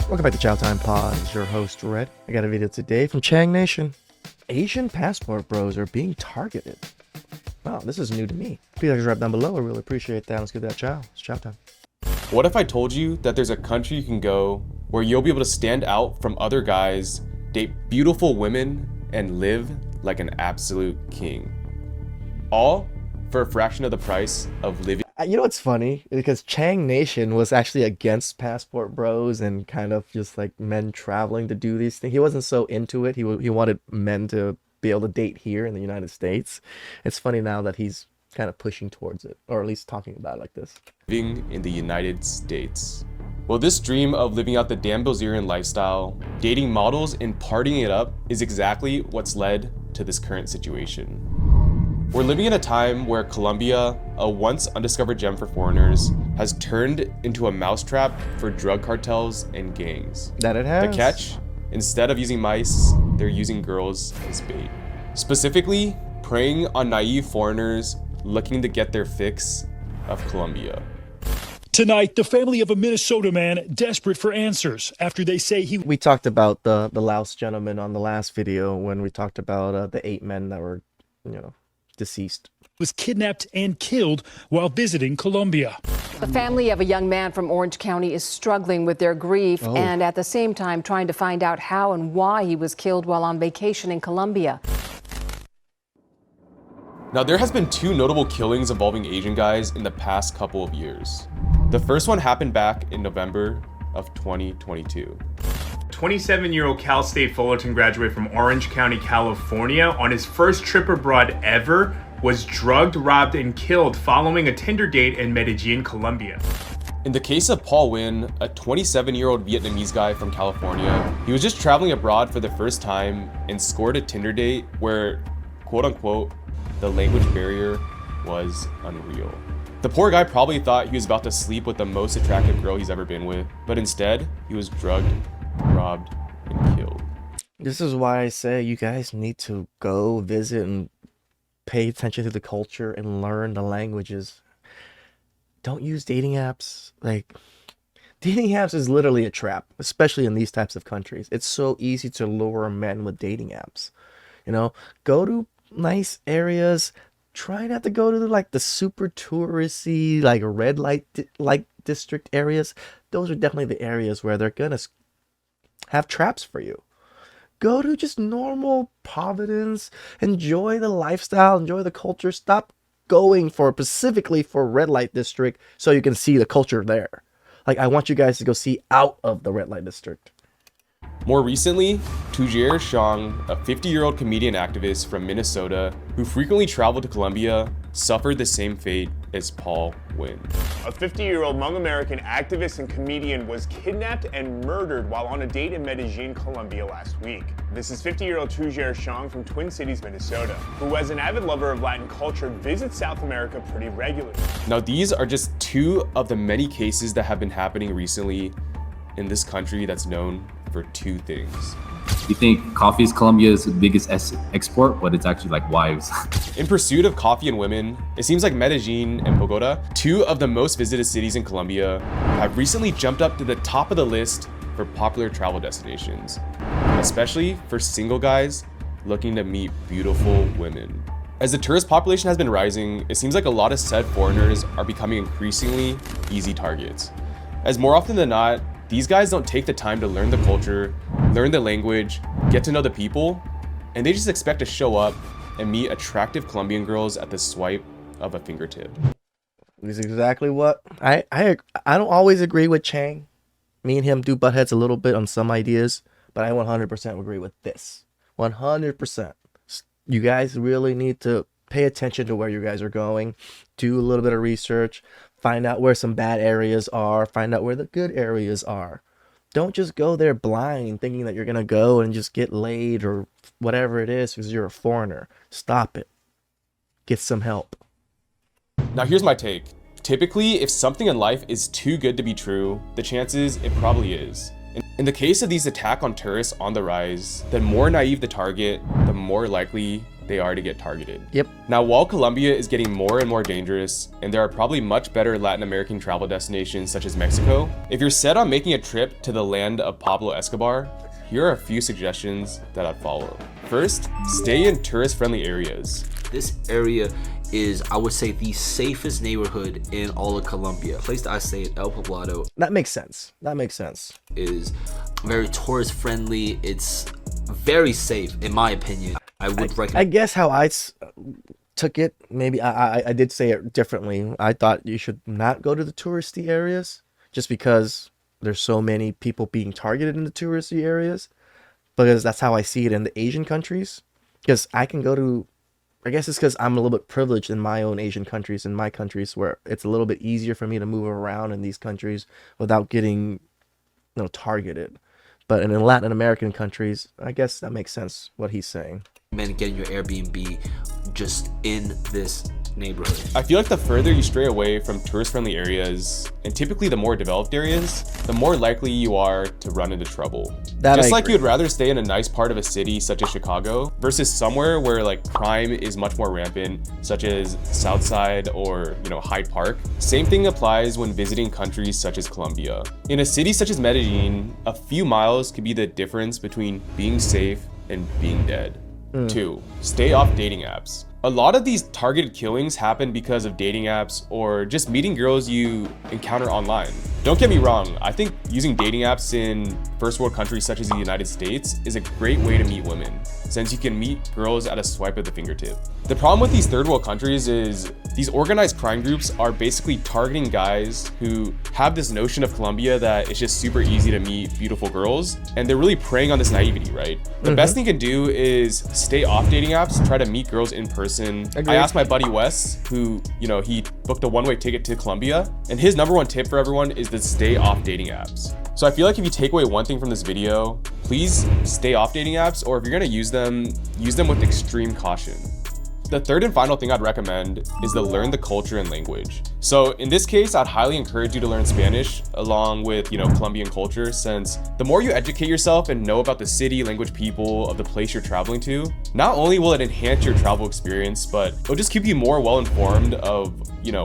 Welcome back to ChowTimePod. It's your host, Red. I got a video today from Chang Nation. Asian passport bros are being targeted. Wow, this is new to me. Please subscribe down below. I really appreciate that. Let's give that chow. It's chow time. What if I told you that there's a country you can go where you'll be able to stand out from other guys, date beautiful women, and live like an absolute king? All for a fraction of the price of living. You know what's funny? Because Chang Nation was actually against passport bros and kind of just like men traveling to do these things. He wasn't so into it. He wanted men to be able to date here in the United States. It's funny now that he's kind of pushing towards it, or at least talking about it like this. Living in the United States. Well, this dream of living out the Dan Bilzerian lifestyle, dating models, and partying it up is exactly what's led to this current situation. We're living in a time where Colombia, a once undiscovered gem for foreigners, has turned into a mousetrap for drug cartels and gangs. That it has. The catch? Instead of using mice, they're using girls as bait. Specifically, preying on naive foreigners looking to get their fix of Colombia. Tonight, the family of a Minnesota man desperate for answers after they say he We talked about the Laos gentleman on the last video when we talked about the 8 men that were, deceased. was kidnapped and killed while visiting Colombia. The family of a young man from Orange County is struggling with their grief and at the same time trying to find out how and why he was killed while on vacation in Colombia. Now, there has been 2 notable killings involving Asian guys in the past couple of years. The first one happened back in November of 2022. 27-year-old Cal State Fullerton graduate from Orange County, California, on his first trip abroad ever, was drugged, robbed, and killed following a Tinder date in Medellin, Colombia. In the case of Paul Nguyen, a 27-year-old Vietnamese guy from California, he was just traveling abroad for the first time and scored a Tinder date where, quote-unquote, the language barrier was unreal. The poor guy probably thought he was about to sleep with the most attractive girl he's ever been with, but instead, he was drugged, robbed, and killed. This is why I say you guys need to go visit and pay attention to the culture and learn the languages. Don't use dating apps. Dating apps is literally a trap, especially in these types of countries. It's so easy to lure men with dating apps. Go to nice areas. Try not to go to the super touristy, red light district areas. Those are definitely the areas where they're gonna have traps for you. Go to just normal Providence. Enjoy the lifestyle. Enjoy the culture. Stop going specifically for red light district so you can see the culture there. I want you guys to go see out of the red light district. More recently, Tujir Shang, a 50-year-old comedian activist from Minnesota who frequently traveled to Colombia, suffered the same fate as Paul Nguyen. A 50-year-old Hmong American activist and comedian was kidnapped and murdered while on a date in Medellin, Colombia last week. This is 50-year-old Tujir Shang from Twin Cities, Minnesota, who as an avid lover of Latin culture visits South America pretty regularly. Now, these are just 2 of the many cases that have been happening recently in this country that's known for 2 things. You think coffee is Colombia's biggest export, but it's actually like wives. In pursuit of coffee and women, it seems like Medellin and Bogota, 2 of the most visited cities in Colombia, have recently jumped up to the top of the list for popular travel destinations, especially for single guys looking to meet beautiful women. As the tourist population has been rising, it seems like a lot of said foreigners are becoming increasingly easy targets, as more often than not, these guys don't take the time to learn the culture, learn the language, get to know the people, and they just expect to show up and meet attractive Colombian girls at the swipe of a fingertip. This is exactly what I don't always agree with Chang. Me and him do butt heads a little bit on some ideas, but I 100% agree with this. 100%. You guys really need to pay attention to where you guys are going, do a little bit of research, find out where some bad areas are, find out where the good areas are. Don't just go there blind thinking that you're going to go and just get laid or whatever it is because you're a foreigner. Stop it. Get some help. Now here's my take. Typically, if something in life is too good to be true, the chances it probably is. In the case of these attack on tourists on the rise, the more naive the target, the more likely they are to get targeted. Yep. Now, while Colombia is getting more and more dangerous, and there are probably much better Latin American travel destinations such as Mexico, if you're set on making a trip to the land of Pablo Escobar, here are a few suggestions that I'd follow. First, stay in tourist-friendly areas. This area is, I would say, the safest neighborhood in all of Colombia. The place that I stay in, El Poblado, That makes sense. That makes sense. is very tourist friendly. It's very safe, in my opinion. I would I recommend. guess how took it, maybe I did say it differently. I thought you should not go to the touristy areas just because there's so many people being targeted in the touristy areas. Because that's how I see it in the Asian countries. Because I can go to, I guess it's because I'm a little bit privileged in my own Asian countries, in my countries, where it's a little bit easier for me to move around in these countries without getting, targeted. But in Latin American countries, I guess that makes sense what he's saying. Getting your Airbnb just in this neighborhood. I feel like the further you stray away from tourist-friendly areas, and typically the more developed areas, the more likely you are to run into trouble. That Just I like agree. you'd rather stay in a nice part of a city such as Chicago versus somewhere where like crime is much more rampant, such as Southside or Hyde Park. Same thing applies when visiting countries such as Colombia. In a city such as Medellin, a few miles could be the difference between being safe and being dead. 2. Stay off dating apps. A lot of these targeted killings happen because of dating apps or just meeting girls you encounter online. Don't get me wrong, I think using dating apps in first world countries such as the United States is a great way to meet women, since you can meet girls at a swipe of the fingertip. The problem with these third world countries is these organized crime groups are basically targeting guys who have this notion of Colombia that it's just super easy to meet beautiful girls, and they're really preying on this naivety, right? The best thing you can do is stay off dating apps, try to meet girls in person. Agreed. I asked my buddy Wes, who, he booked a one-way ticket to Colombia, and his number one tip for everyone is to stay off dating apps. So I feel like if you take away one thing from this video, please stay off dating apps, or if you're gonna use them with extreme caution. The third and final thing I'd recommend is to learn the culture and language. So in this case, I'd highly encourage you to learn Spanish along with, Colombian culture, since the more you educate yourself and know about the city, language, people of the place you're traveling to, not only will it enhance your travel experience, but it'll just keep you more well informed of,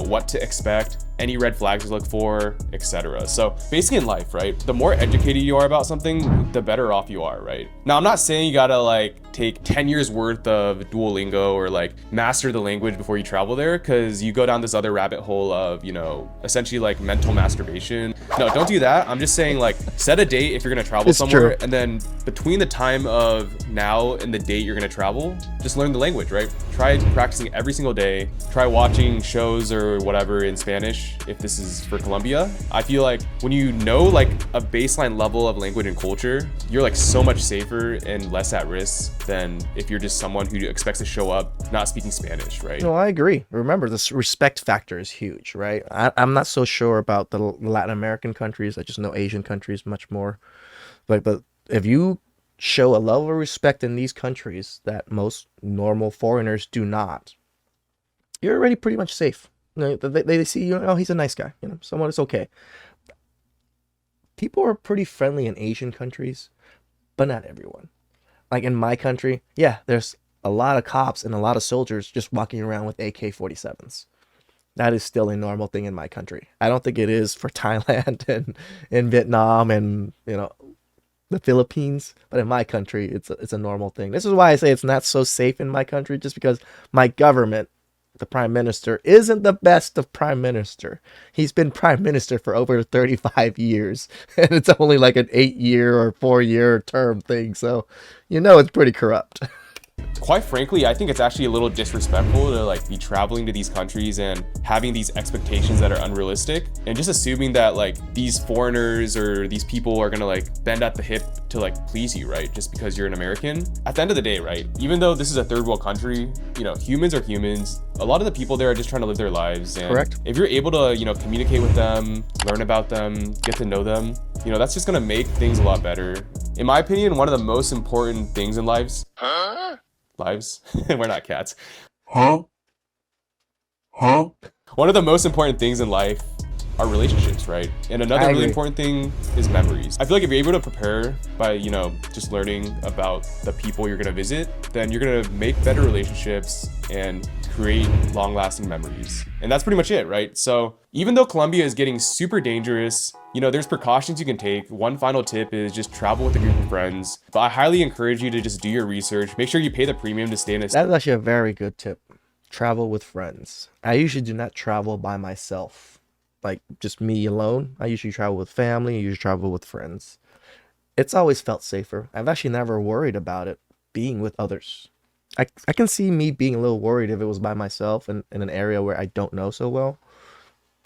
what to expect, any red flags to look for, etc. So basically in life, right? The more educated you are about something, the better off you are, right? Now, I'm not saying you gotta take 10 years worth of Duolingo or master the language before you travel there, because you go down this other rabbit hole of, essentially mental masturbation. No, don't do that. I'm just saying set a date if you're gonna travel somewhere, true. and then between the time of now and the date you're gonna travel, just learn the language, right? Try practicing every single day. Try watching shows or whatever in Spanish if this is for Colombia. I feel like when you know a baseline level of language and culture, you're so much safer and less at risk than if you're just someone who expects to show up not speaking Spanish, right? No, I agree. Remember, this respect factor is huge, right? I'm not so sure about the Latin American countries. I just know Asian countries much more. But if you show a level of respect in these countries that most normal foreigners do not, you're already pretty much safe. They see you, oh, he's a nice guy. Someone is okay. People are pretty friendly in Asian countries, but not everyone. Like in my country, yeah, there's a lot of cops and a lot of soldiers just walking around with AK-47s. That is still a normal thing in my country. I don't think it is for Thailand and in Vietnam and the Philippines, but in my country, it's a normal thing. This is why I say it's not so safe in my country, just because my government, the prime minister, isn't the best of prime minister. He's been prime minister for over 35 years, and it's only an 8-year or 4-year term thing, so it's pretty corrupt. Quite frankly, I think it's actually a little disrespectful to be traveling to these countries and having these expectations that are unrealistic, and just assuming that these foreigners or these people are gonna bend at the hip to please you, right? Just because you're an American. At the end of the day, right? Even though this is a third world country, humans are humans. A lot of the people there are just trying to live their lives. And Correct. if you're able to, communicate with them, learn about them, get to know them, that's just gonna make things a lot better. In my opinion, one of the most important things in lives. We're not cats. One of the most important things in life are relationships, right? And another I really agree. important thing is memories. I feel like if you're able to prepare by, just learning about the people you're gonna visit, then you're gonna make better relationships and create long-lasting memories. And that's pretty much it, right? So even though Colombia is getting super dangerous, there's precautions you can take. One final tip is just travel with a group of friends. But I highly encourage you to just do your research. Make sure you pay the premium to stay in a That's actually a very good tip. Travel with friends. I usually do not travel by myself, like just me alone. I usually travel with family. I usually travel with friends. It's always felt safer. I've actually never worried about it being with others. I can see me being a little worried if it was by myself in an area where I don't know so well.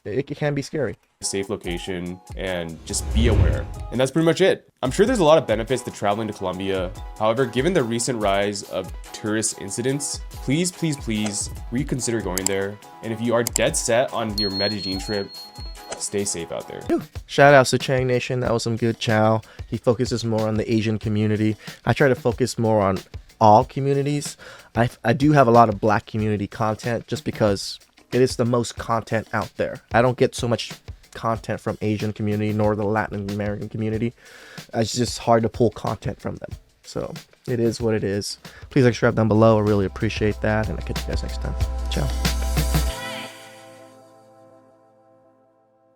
It can be scary. safe location and just be aware. And that's pretty much it. I'm sure there's a lot of benefits to traveling to Colombia. However, given the recent rise of tourist incidents, please reconsider going there. And if you are dead set on your Medellin trip, stay safe out there. Shout outs to Chang Nation. That was some good chow. He focuses more on the Asian community. I try to focus more on all communities. I do have a lot of Black community content just because it is the most content out there. I don't get so much content from Asian community nor the Latin American community. It's just hard to pull content from them. So it is what it is. Please subscribe down below. I really appreciate that. And I'll catch you guys next time. Ciao.